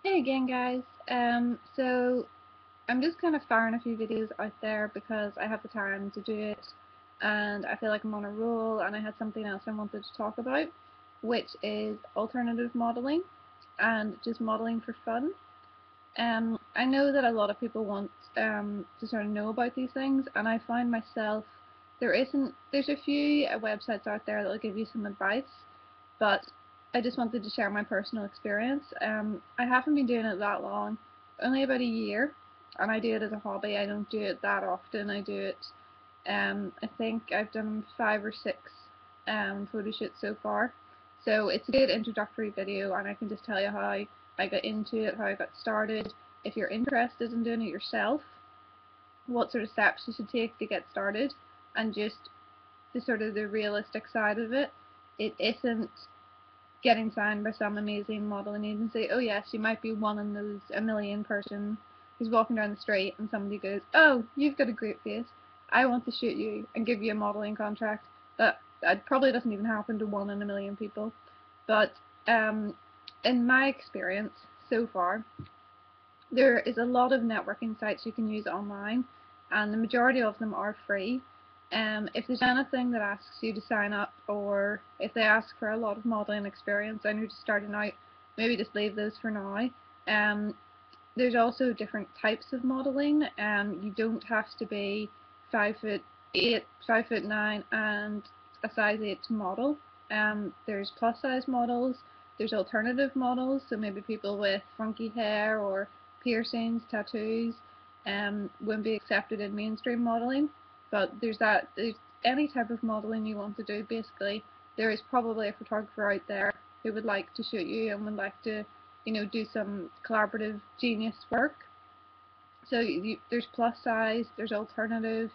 Hey again, guys. So I'm just kind of firing a few videos out there because I have the time to do it, and I feel like I'm on a roll, and I had something else I wanted to talk about, which is alternative modeling and just modeling for fun. I know that a lot of people want to sort of know about these things, and I find myself there's a few websites out there that will give you some advice, but I just wanted to share my personal experience. I haven't been doing it that long, only about a year, and I do it as a hobby. I don't do it that often. I do it, I think I've done 5 or 6 photo shoots so far. So it's a good introductory video, and I can just tell you how I got into it, how I got started. If you're interested in doing it yourself, what sort of steps you should take to get started, and just the sort of the realistic side of it. It isn't getting signed by some amazing modeling agency. Oh yes, you might be one in those a million person who's walking down the street and somebody goes, "Oh, you've got a great face. I want to shoot you and give you a modeling contract." That probably doesn't even happen to one in a million people. But um, in my experience so far, there is a lot of networking sites you can use online, and the majority of them are free. If there's anything that asks you to sign up, or if they ask for a lot of modeling experience and you're just starting out, maybe just leave those for now. Um, there's also different types of modeling. You don't have to be 5'8", 5'9", and a size 8 to model. There's plus size models. There's alternative models, so maybe people with funky hair or piercings, tattoos, wouldn't be accepted in mainstream modeling. But there's any type of modeling you want to do. Basically, there is probably a photographer out there who would like to shoot you and would like to do some collaborative genius work. So there's plus size, there's alternative.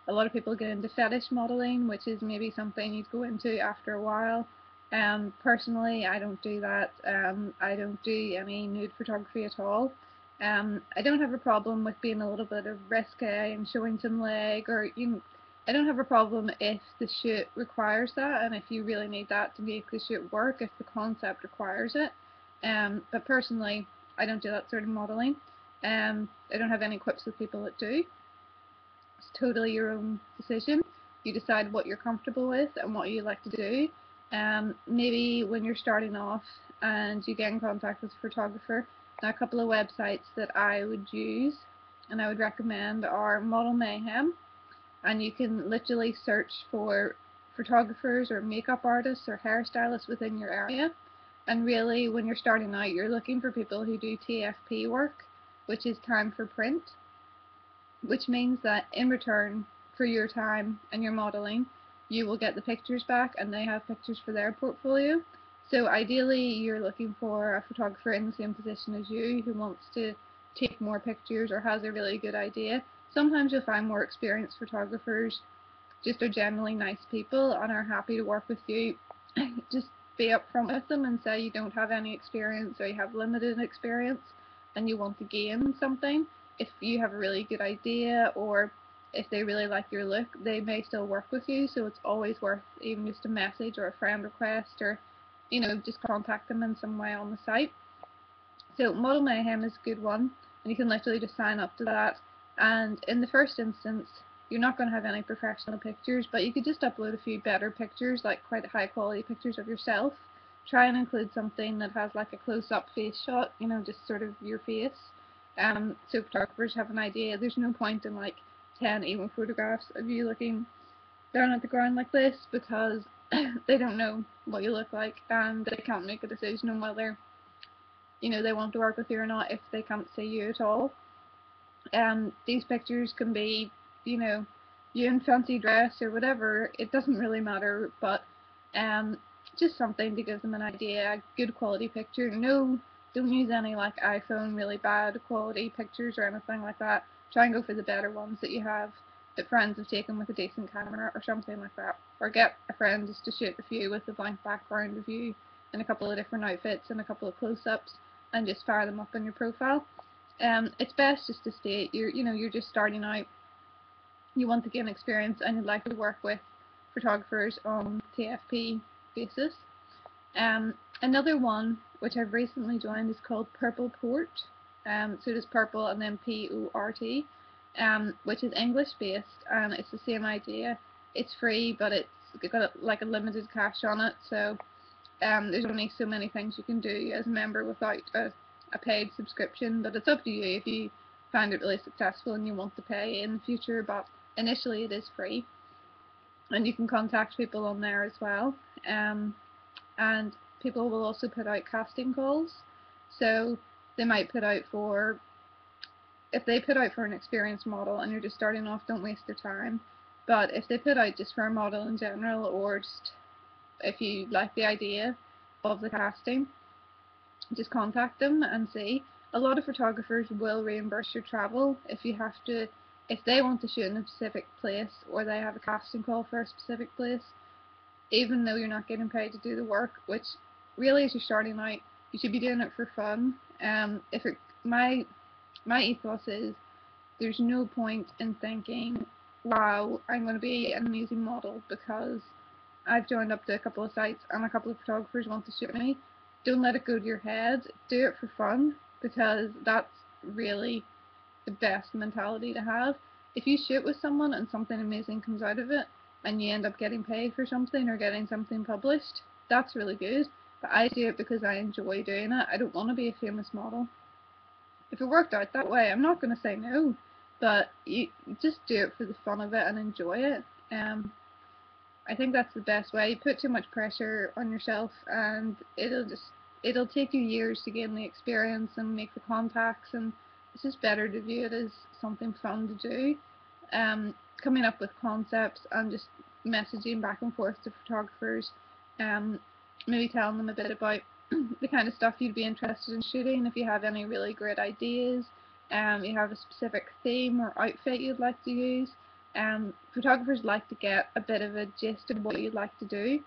A lot of people get into fetish modeling, which is maybe something you'd go into after a while. Personally, I don't do that. I don't do any nude photography at all. I don't have a problem with being a little bit of risque and showing some leg, or I don't have a problem if the shoot requires that, and if you really need that to make the shoot work, if the concept requires it. But personally, I don't do that sort of modeling. I don't have any quips with people that do. It's totally your own decision. You decide what you're comfortable with and what you like to do. Maybe when you're starting off and you get in contact with a photographer, now a couple of websites that I would use and I would recommend are Model Mayhem, and you can literally search for photographers or makeup artists or hairstylists within your area. And really, when you're starting out, you're looking for people who do TFP work, which is time for print, which means that in return for your time and your modeling, you will get the pictures back and they have pictures for their portfolio. So ideally, you're looking for a photographer in the same position as you who wants to take more pictures or has a really good idea. Sometimes you'll find more experienced photographers just are generally nice people and are happy to work with you. Just be upfront with them and say you don't have any experience or you have limited experience and you want to gain something. If you have a really good idea, or if they really like your look, they may still work with you, so it's always worth even just a message or a friend request, or just contact them in some way on the site. So Model Mayhem is a good one, and you can literally just sign up to that. And in the first instance, you're not going to have any professional pictures, but you could just upload a few better pictures, like quite high quality pictures of yourself. Try and include something that has like a close-up face shot, just sort of your face. So photographers have an idea. There's no point in like 10 even photographs of you looking down at the ground like this, because they don't know what you look like and they can't make a decision on whether they want to work with you or not if they can't see you at all. These pictures can be, you know, you in fancy dress or whatever. It doesn't really matter, but um, just something to give them an idea. A good quality picture. No, don't use any like iPhone really bad quality pictures or anything like that. Try and go for the better ones that you have that friends have taken with a decent camera or something like that. Or get a friend just to shoot a few with a blank background of you in a couple of different outfits and a couple of close-ups, and just fire them up on your profile. It's best just to state you're just starting out, you want to gain experience, and you'd like to work with photographers on TFP basis. Another one which I've recently joined, is called Purple Port. So it is purple and then PORT, which is English based, and it's the same idea. It's free, but it's got like a limited cash on it, so there's only so many things you can do as a member without a paid subscription. But it's up to you if you find it really successful and you want to pay in the future. But initially, it is free, and you can contact people on there as well. And people will also put out casting calls, so they might put out for, if they put out for an experienced model and you're just starting off, don't waste their time. But if they put out just for a model in general, or just if you like the idea of the casting, just contact them and see. A lot of photographers will reimburse your travel if you have to, if they want to shoot in a specific place or they have a casting call for a specific place, even though you're not getting paid to do the work, which really, as you're starting out, you should be doing it for fun. If it, my ethos is, there's no point in thinking, wow, I'm going to be an amazing model because I've joined up to a couple of sites and a couple of photographers want to shoot me. Don't let it go to your head. Do it for fun, because that's really the best mentality to have. If you shoot with someone and something amazing comes out of it and you end up getting paid for something or getting something published, that's really good. But I do it because I enjoy doing it. I don't want to be a famous model. If it worked out that way, I'm not going to say no, but you just do it for the fun of it and enjoy it. I think that's the best way. You put too much pressure on yourself and it'll take you years to gain the experience and make the contacts, and it's just better to view it as something fun to do. Coming up with concepts and just messaging back and forth to photographers, maybe telling them a bit about the kind of stuff you'd be interested in shooting. If you have any really great ideas, you have a specific theme or outfit you'd like to use. Photographers like to get a bit of a gist of what you'd like to do.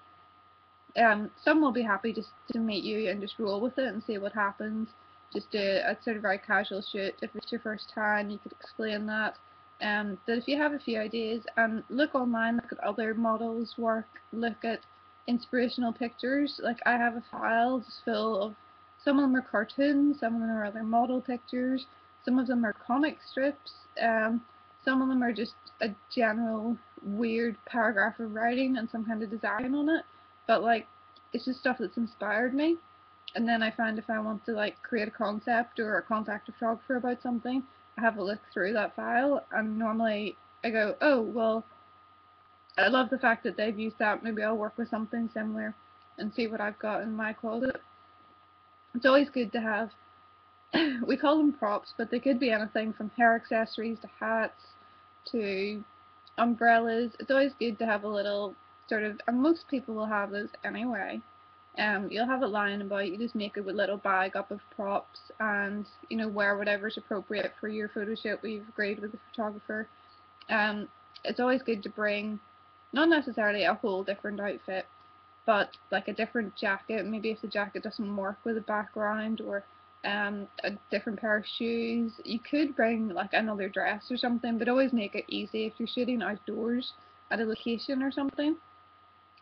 Some will be happy just to meet you and just roll with it and see what happens. Just do a sort of very casual shoot. If it's your first time, you could explain that. But if you have a few ideas, look online, look at other models' work, look at inspirational pictures. Like, I have a file just full of, some of them are cartoons, some of them are other model pictures, some of them are comic strips, some of them are just a general weird paragraph of writing and some kind of design on it. But like, it's just stuff that's inspired me. And then I find if I want to like create a concept or contact a photographer about something, I have a look through that file, and normally I go, oh well, I love the fact that they've used that, maybe I'll work with something similar and see what I've got in my closet. It's always good to have, we call them props, but they could be anything from hair accessories to hats to umbrellas. It's always good to have a little sort of, and most people will have those anyway. You'll have it lying about. You just make a little bag up of props, and wear whatever's appropriate for your photo shoot. We've agreed with the photographer. It's always good to bring, not necessarily a whole different outfit, but like a different jacket. Maybe if the jacket doesn't work with a background, or a different pair of shoes. You could bring like another dress or something, but always make it easy. If you're shooting outdoors at a location or something,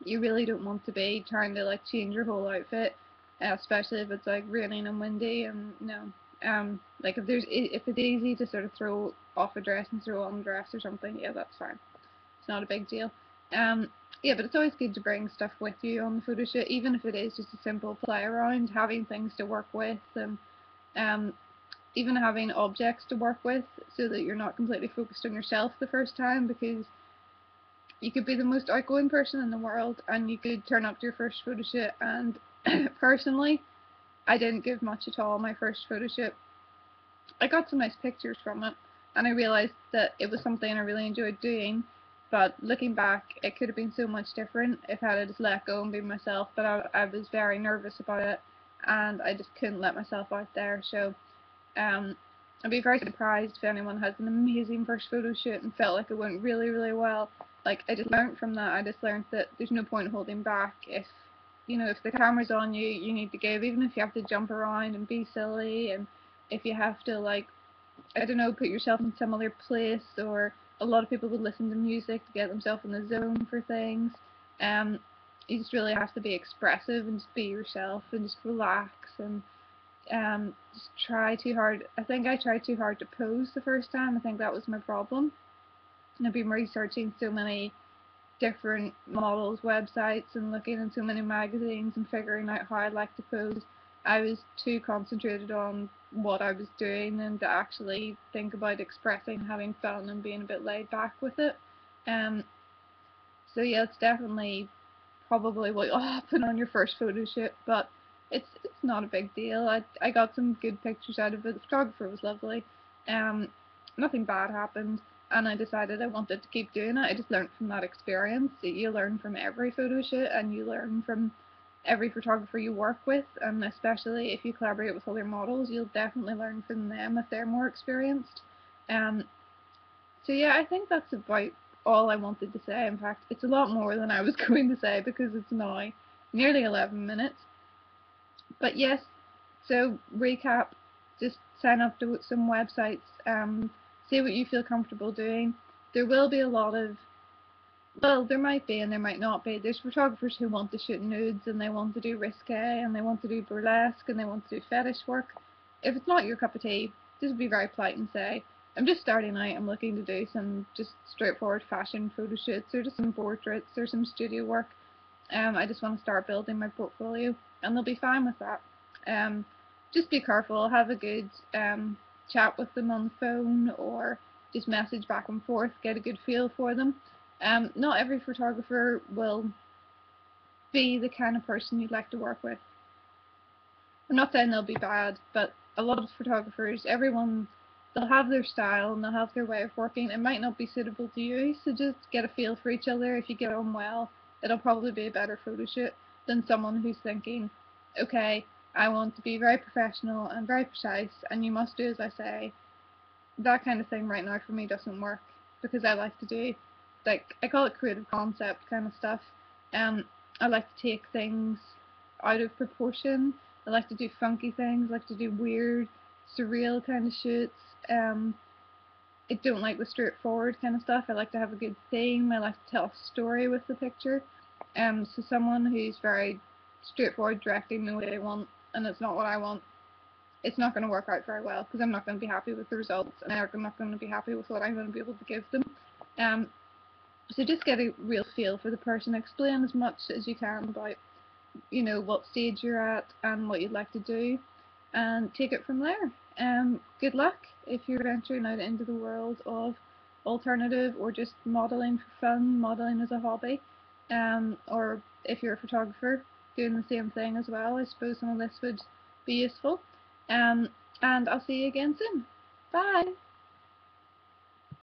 you really don't want to be trying to like change your whole outfit, especially if it's like raining and windy. And like if it's easy to sort of throw off a dress and throw on a dress or something, yeah, that's fine. It's not a big deal. Yeah, but it's always good to bring stuff with you on the photo shoot, even if it is just a simple play around, having things to work with, and even having objects to work with, so that you're not completely focused on yourself the first time, because you could be the most outgoing person in the world and you could turn up to your first photo shoot, and personally, I didn't give much at all my first photo shoot. I got some nice pictures from it, and I realised that it was something I really enjoyed doing, but looking back, it could have been so much different if I had just let go and been myself. But I was very nervous about it, and I just couldn't let myself out there. So I'd be very surprised if anyone has an amazing first photo shoot and felt like it went really, really well. Like, I just learned from that. I just learned that there's no point holding back. If if the camera's on you, you need to give, even if you have to jump around and be silly, and if you have to, like, I don't know, put yourself in some other place, or a lot of people would listen to music to get themselves in the zone for things. Um, you just really have to be expressive and just be yourself and just relax and just try too hard. I think I tried too hard to pose the first time. I think that was my problem. And I've been researching so many different models websites and looking in so many magazines and figuring out how I like to pose. I was too concentrated on what I was doing and to actually think about expressing, having fun and being a bit laid back with it. Um, so yeah, it's definitely probably what will happen on your first photo shoot, but it's not a big deal. I got some good pictures out of it. The photographer was lovely. Um, Nothing bad happened, and I decided I wanted to keep doing it. I just learned from that experience. You learn from every photo shoot, and you learn from every photographer you work with, and especially if you collaborate with other models, you'll definitely learn from them if they're more experienced. Um, so yeah, I think that's about all I wanted to say. In fact, it's a lot more than I was going to say because it's now nearly 11 minutes. But yes, so recap, just sign up to some websites, see what you feel comfortable doing. There will be a lot of, well, there might be and there might not be. There's photographers who want to shoot nudes and they want to do risque and they want to do burlesque and they want to do fetish work. If it's not your cup of tea, just be very polite and say, I'm just starting out, I'm looking to do some just straightforward fashion photo shoots or just some portraits or some studio work. I just want to start building my portfolio and they'll be fine with that. Um, just be careful, have a good chat with them on the phone or just message back and forth, get a good feel for them. Not every photographer will be the kind of person you'd like to work with. I'm not saying they'll be bad, but a lot of photographers, everyone, they'll have their style and they'll have their way of working. It might not be suitable to you, so just get a feel for each other. If you get on well, it'll probably be a better photo shoot than someone who's thinking, okay, I want to be very professional and very precise, and you must do as I say. That kind of thing right now for me doesn't work because I like to do, like, I call it creative concept kind of stuff. Um, I like to take things out of proportion. I like to do funky things. I like to do weird, surreal kind of shoots. Um, I don't like the straightforward kind of stuff. I like to have a good theme. I like to tell a story with the picture. So someone who's very straightforward, directing the way they want, and it's not what I want, it's not going to work out very well because I'm not going to be happy with the results and I'm not going to be happy with what I'm going to be able to give them. Um, so just get a real feel for the person. Explain as much as you can about, you know, what stage you're at and what you'd like to do, and take it from there. Good luck if you're venturing out into the world of alternative or just modeling for fun, modeling as a hobby, or if you're a photographer doing the same thing as well. I suppose some of this would be useful. Um, and I'll see you again soon. Bye!